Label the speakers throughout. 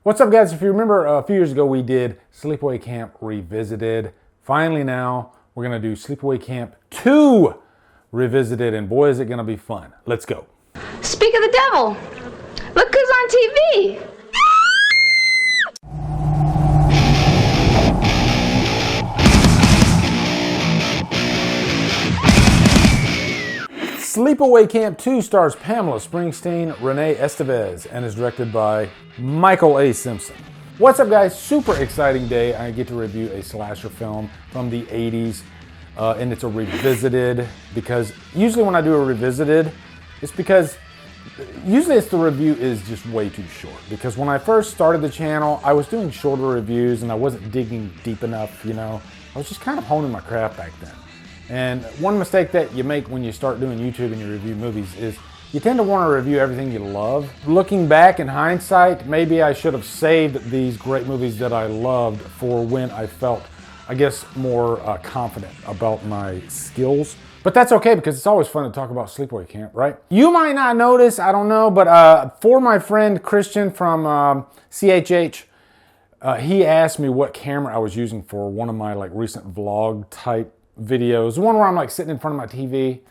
Speaker 1: What's up, guys? If you remember, a few years ago we did Sleepaway Camp Revisited. Finally now, we're gonna do Sleepaway Camp 2 Revisited, and boy is it gonna be fun. Let's go.
Speaker 2: Speak of the devil, look who's on TV.
Speaker 1: Sleepaway Camp 2 stars Pamela Springsteen, Renee Estevez, and is directed by Michael A. Simpson. What's up, guys? Super exciting day. I get to review a slasher film from the 80s, and it's a revisited, because usually when I do a revisited, it's because usually the review is just way too short. Because when I first started the channel, I was doing shorter reviews and I wasn't digging deep enough, you know. I was just kind of honing my craft back then. And one mistake that you make when you start doing YouTube and you review movies is you tend to want to review everything you love. Looking back in hindsight, maybe I should have saved these great movies that I loved for when I felt, I guess, more confident about my skills. But that's okay, because it's always fun to talk about Sleepaway Camp, right? You might not notice, I don't know, but for my friend Christian from CHH, he asked me what camera I was using for one of my recent vlog type videos, one where I'm sitting in front of my TV.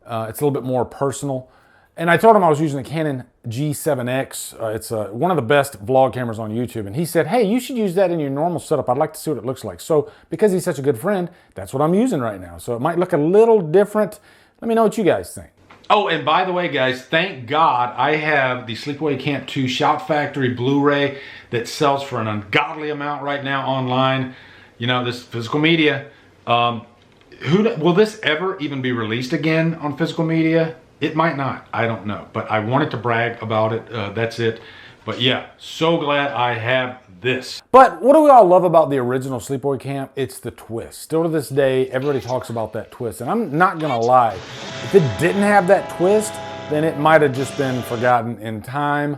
Speaker 1: It's a little bit more personal. And I told him I was using the Canon G7X. It's one of the best vlog cameras on YouTube. And he said, hey, you should use that in your normal setup. I'd like to see what it looks like. So because he's such a good friend, that's what I'm using right now. So it might look a little different. Let me know what you guys think. Oh, and by the way, guys, thank God I have the Sleepaway Camp 2 Shout Factory Blu-ray that sells for an ungodly amount right now online. You know, this physical media. Will this ever even be released again on physical media? It might not. I don't know. But I wanted to brag about it. That's it. But yeah, so glad I have this. But what do we all love about the original Sleepaway Camp? It's the twist. Still to this day, everybody talks about that twist. And I'm not going to lie. If it didn't have that twist, then it might have just been forgotten in time.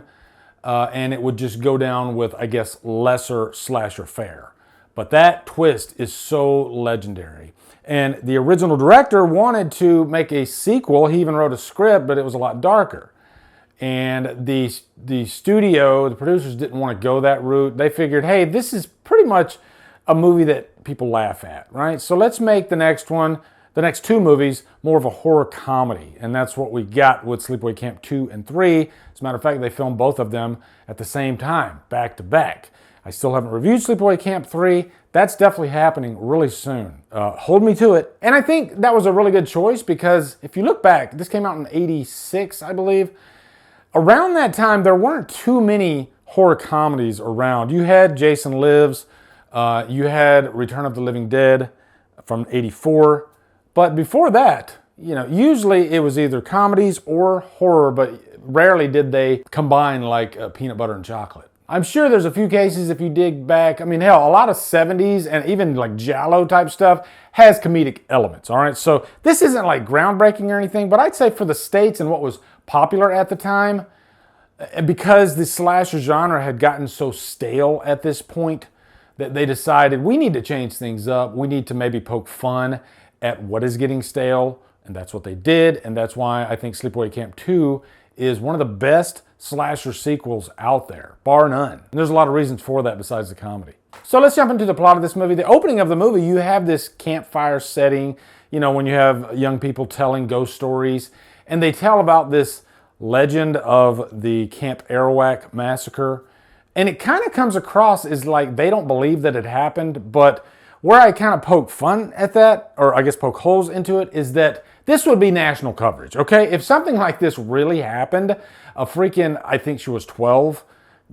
Speaker 1: And it would just go down with, I guess, lesser slasher fare. But that twist is so legendary. And the original director wanted to make a sequel. He even wrote a script, but it was a lot darker. And the studio, the producers didn't want to go that route. They figured, hey, this is pretty much a movie that people laugh at, right? So let's make the next one, the next two movies, more of a horror comedy. And that's what we got with Sleepaway Camp 2 and 3. As a matter of fact, they filmed both of them at the same time, back to back. I still haven't reviewed Sleepaway Camp 3. That's definitely happening really soon. Hold me to it. And I think that was a really good choice, because if you look back, this came out in '86, I believe. Around that time, there weren't too many horror comedies around. You had Jason Lives, you had Return of the Living Dead from '84. But before that, you know, usually it was either comedies or horror, but rarely did they combine like peanut butter and chocolate. I'm sure there's a few cases if you dig back. I mean, hell, a lot of 70s and even like Giallo type stuff has comedic elements, all right? So this isn't like groundbreaking or anything, but I'd say for the States and what was popular at the time, because the slasher genre had gotten so stale at this point, that they decided we need to change things up. We need to maybe poke fun at what is getting stale, and that's what they did, and that's why I think Sleepaway Camp 2 is one of the best slasher sequels out there, bar none. And there's a lot of reasons for that besides the comedy. So let's jump into the plot of this movie. The opening of the movie, you have this campfire setting, you know, when you have young people telling ghost stories, and they tell about this legend of the Camp Arawak massacre. And it kind of comes across as like they don't believe that it happened, but where I kind of poke fun at that, or I guess poke holes into it, is that this would be national coverage, okay? If something like this really happened, a freaking, I think she was 12,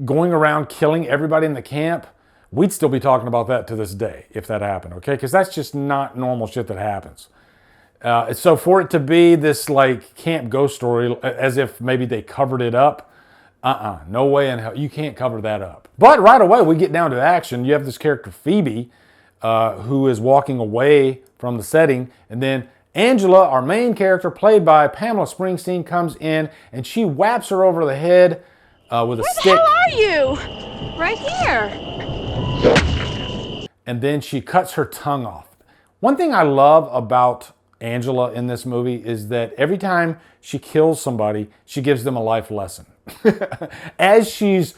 Speaker 1: going around killing everybody in the camp, we'd still be talking about that to this day if that happened, okay? Because that's just not normal shit that happens. So for it to be this like camp ghost story, as if maybe they covered it up, no way in hell, you can't cover that up. But right away, we get down to action. You have this character, Phoebe, who is walking away from the setting, and then Angela, our main character, played by Pamela Springsteen, comes in and she whaps her over the head with a stick.
Speaker 2: Where the hell are you? Right here.
Speaker 1: And then she cuts her tongue off. One thing I love about Angela in this movie is that every time she kills somebody, she gives them a life lesson. As she's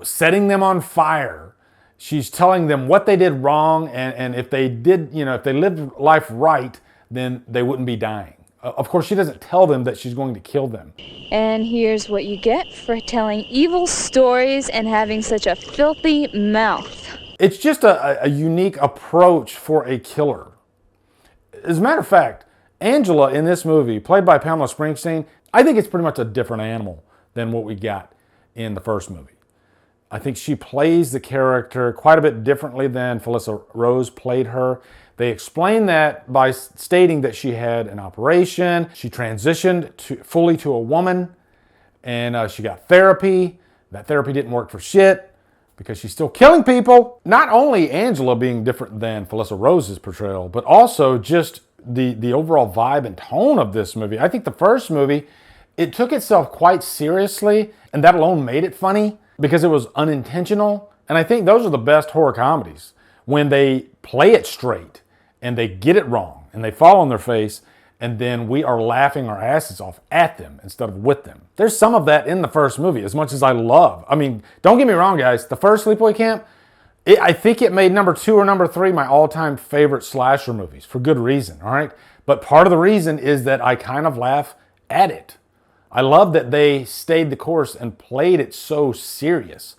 Speaker 1: setting them on fire. She's telling them what they did wrong, and if they did, if they lived life right, then they wouldn't be dying. Of course, she doesn't tell them that she's going to kill them.
Speaker 3: And here's what you get for telling evil stories and having such a filthy mouth.
Speaker 1: It's just a unique approach for a killer. As a matter of fact, Angela in this movie, played by Pamela Springsteen, I think it's pretty much a different animal than what we got in the first movie. I think she plays the character quite a bit differently than Felissa Rose played her. They explain that by stating that she had an operation, she transitioned fully to a woman, and she got therapy. That therapy didn't work for shit because she's still killing people. Not only Angela being different than Felissa Rose's portrayal, but also just the overall vibe and tone of this movie. I think the first movie, it took itself quite seriously, and that alone made it funny because it was unintentional. And I think those are the best horror comedies, when they play it straight and they get it wrong and they fall on their face, and then we are laughing our asses off at them instead of with them. There's some of that in the first movie, as much as I love. I mean, don't get me wrong, guys. The first Sleepaway Camp, I think it made number 2 or number 3 my all-time favorite slasher movies, for good reason, all right? But part of the reason is that I kind of laugh at it. I love that they stayed the course and played it so serious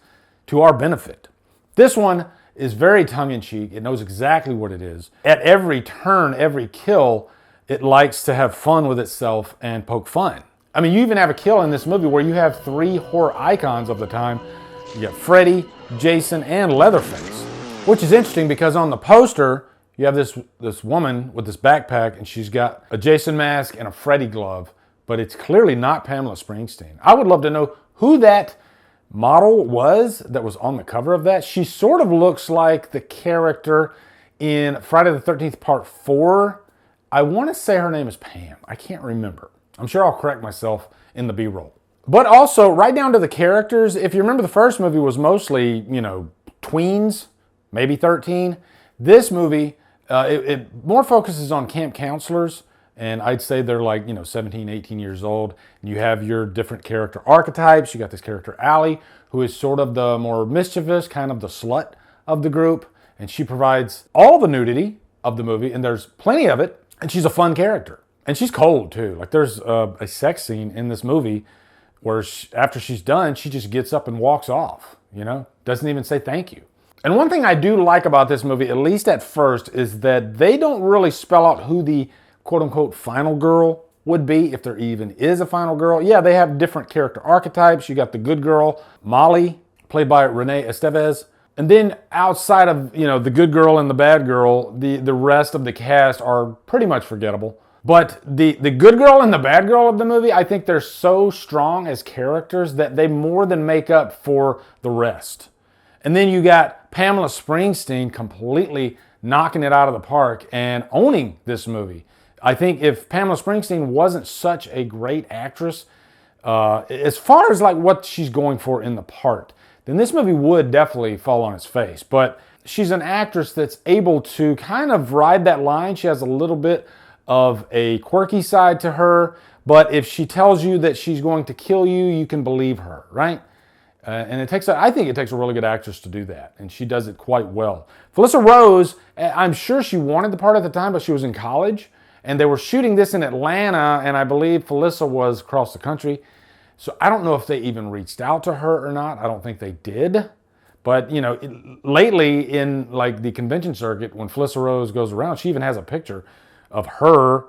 Speaker 1: to our benefit. This one is very tongue-in-cheek. It knows exactly what it is. At every turn, every kill, it likes to have fun with itself and poke fun. I mean, you even have a kill in this movie where you have 3 horror icons of the time. You got Freddy, Jason, and Leatherface, which is interesting because on the poster, you have this woman with this backpack, and she's got a Jason mask and a Freddy glove, but it's clearly not Pamela Springsteen. I would love to know who that model was that was on the cover of that. She sort of looks like the character in Friday the 13th Part 4. I want to say her name is Pam. I can't remember. I'm sure I'll correct myself in the B-roll. But also, right down to the characters, if you remember the first movie was mostly, tweens, maybe 13. This movie, it more focuses on camp counselors, and I'd say they're like, 17, 18 years old. You have your different character archetypes. You got this character, Allie, who is sort of the more mischievous, kind of the slut of the group, and she provides all the nudity of the movie, and there's plenty of it, and she's a fun character. And she's cold, too. Like, there's a sex scene in this movie where after she's done, she just gets up and walks off, Doesn't even say thank you. And one thing I do like about this movie, at least at first, is that they don't really spell out who the quote-unquote final girl would be, if there even is a final girl. Yeah, they have different character archetypes. You got the good girl, Molly, played by Renee Estevez. And then outside of, the good girl and the bad girl, the rest of the cast are pretty much forgettable. But the good girl and the bad girl of the movie, I think they're so strong as characters that they more than make up for the rest. And then you got Pamela Springsteen completely knocking it out of the park and owning this movie. I think if Pamela Springsteen wasn't such a great actress, as far as like what she's going for in the part, then this movie would definitely fall on its face. But she's an actress that's able to kind of ride that line. She has a little bit of a quirky side to her, but if she tells you that she's going to kill you, you can believe her, right? And I think it takes a really good actress to do that, and she does it quite well. Felissa Rose, I'm sure she wanted the part at the time, but she was in college, and they were shooting this in Atlanta, and I believe Felissa was across the country. So I don't know if they even reached out to her or not. I don't think they did. But, lately in like the convention circuit, when Felissa Rose goes around, she even has a picture of her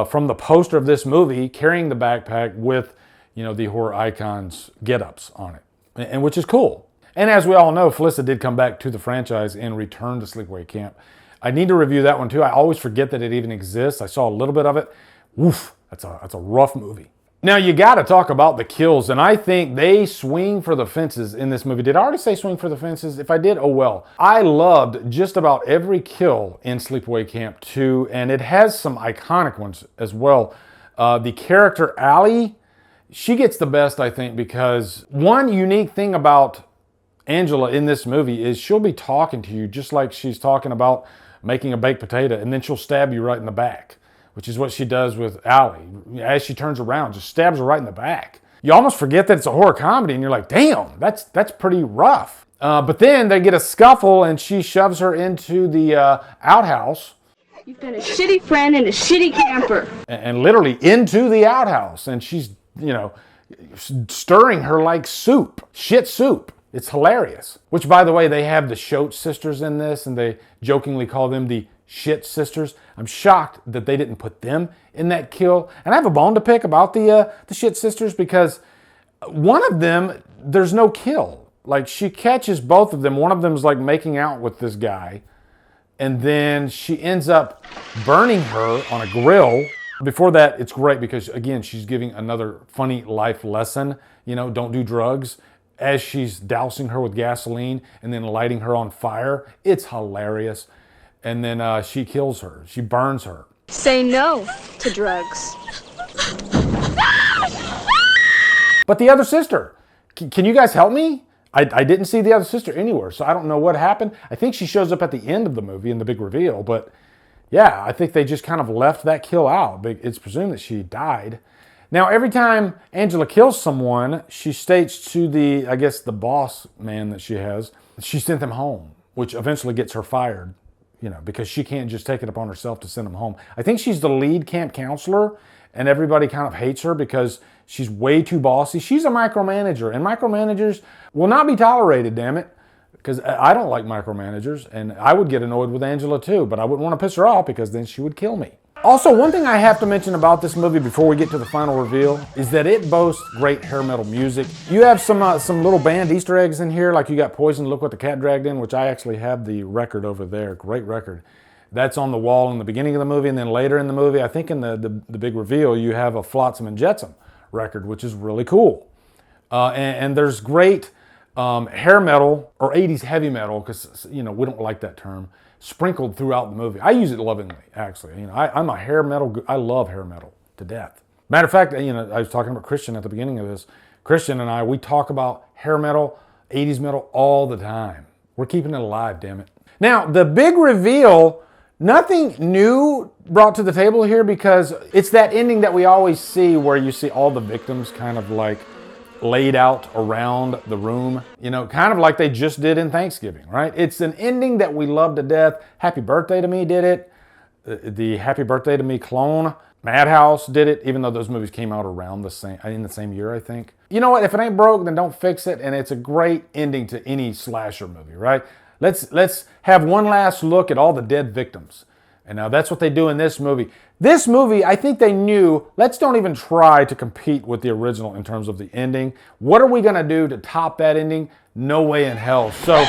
Speaker 1: from the poster of this movie carrying the backpack with, the horror icons get-ups on it, and which is cool. And as we all know, Felissa did come back to the franchise and return to Sleepaway Camp. I need to review that one too. I always forget that it even exists. I saw a little bit of it. Woof, that's a rough movie. Now, you got to talk about the kills, and I think they swing for the fences in this movie. Did I already say swing for the fences? If I did, oh well. I loved just about every kill in Sleepaway Camp 2, and it has some iconic ones as well. The character Allie, she gets the best, I think, because one unique thing about Angela in this movie is she'll be talking to you just like she's talking about making a baked potato, and then she'll stab you right in the back, which is what she does with Allie. As she turns around, just stabs her right in the back. You almost forget that it's a horror comedy, and you're like, damn, that's pretty rough. But then they get a scuffle, and she shoves her into the outhouse.
Speaker 2: You've been a shitty friend and a shitty camper.
Speaker 1: And literally into the outhouse, and she's, stirring her like soup, shit soup. It's hilarious. Which, by the way, they have the Shote sisters in this, and they jokingly call them the Shit sisters. I'm shocked that they didn't put them in that kill. And I have a bone to pick about the Shit sisters, because one of them, there's no kill. Like, she catches both of them. One of them's like making out with this guy, and then she ends up burning her on a grill. Before that, it's great because, again, she's giving another funny life lesson. Don't do drugs. As she's dousing her with gasoline and then lighting her on fire. It's hilarious. And then she kills her. She burns her.
Speaker 3: Say no to drugs.
Speaker 1: But the other sister, can you guys help me? I didn't see the other sister anywhere, so I don't know what happened. I think she shows up at the end of the movie in the big reveal, but yeah, I think they just kind of left that kill out. It's presumed that she died. Now, every time Angela kills someone, she states to the boss man that she has, she sent them home, which eventually gets her fired, because she can't just take it upon herself to send them home. I think she's the lead camp counselor, and everybody kind of hates her because she's way too bossy. She's a micromanager, and micromanagers will not be tolerated, damn it. Because I don't like micromanagers, and I would get annoyed with Angela too, but I wouldn't want to piss her off because then she would kill me. Also, one thing I have to mention about this movie before we get to the final reveal is that it boasts great hair metal music. You have some little band Easter eggs in here, like you got Poison, Look What the Cat Dragged In, which I actually have the record over there. Great record. That's on the wall in the beginning of the movie, and then later in the movie, I think in the big reveal, you have a Flotsam and Jetsam record, which is really cool. And there's great hair metal, or 80s heavy metal, because we don't like that term, sprinkled throughout the movie. I use it lovingly, actually. I'm a hair metal. I love hair metal to death. Matter of fact, I was talking about Christian at the beginning of this. Christian and I, we talk about hair metal, 80s metal all the time. We're keeping it alive, damn it. Now, the big reveal, nothing new brought to the table here, because it's that ending that we always see where you see all the victims kind of like laid out around the room, kind of like they just did in Thanksgiving, right? It's an ending that we love to death. Happy Birthday to Me did it. The Happy Birthday to Me clone, Madhouse, did it, even though those movies came out around in the same year, I think. You know what? If it ain't broke, then don't fix it. And it's a great ending to any slasher movie, right? Let's have one last look at all the dead victims. And now that's what they do in this movie. This movie, I think they knew, let's don't even try to compete with the original in terms of the ending. What are we going to do to top that ending? No way in hell. So,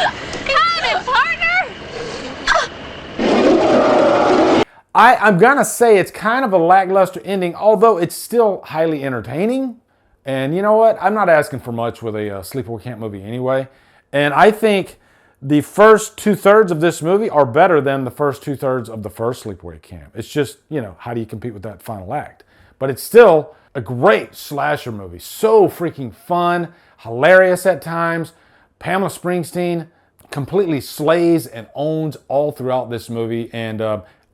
Speaker 1: I'm going to say it's kind of a lackluster ending, although it's still highly entertaining. And you know what? I'm not asking for much with a Sleepaway Camp movie anyway. And I think the first 2/3 of this movie are better than the first 2/3 of the first Sleepaway Camp. It's just, how do you compete with that final act? But it's still a great slasher movie. So freaking fun, hilarious at times. Pamela Springsteen completely slays and owns all throughout this movie. And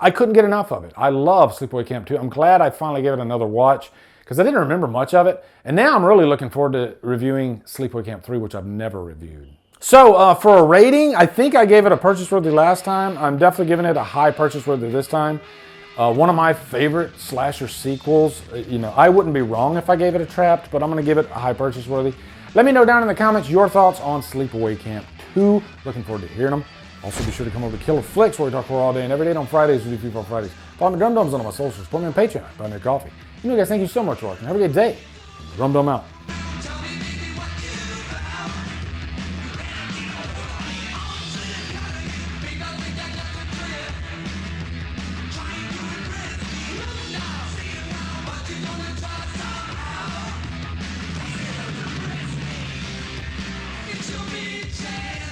Speaker 1: I couldn't get enough of it. I love Sleepaway Camp 2. I'm glad I finally gave it another watch, because I didn't remember much of it. And now I'm really looking forward to reviewing Sleepaway Camp 3, which I've never reviewed. So for a rating, I think I gave it a purchase worthy last time. I'm definitely giving it a high purchase worthy this time. One of my favorite slasher sequels. I wouldn't be wrong if I gave it a Trapped, but I'm going to give it a high purchase worthy. Let me know down in the comments your thoughts on Sleepaway Camp 2. Looking forward to hearing them. Also, be sure to come over to Killer Flicks, where we talk horror all day and every day. On Fridays, we do People on Fridays. Follow me Drumdums on all my socials. Support me on Patreon. Buy me a coffee. Guys, thank you so much for watching. Have a good day. Drumdum out.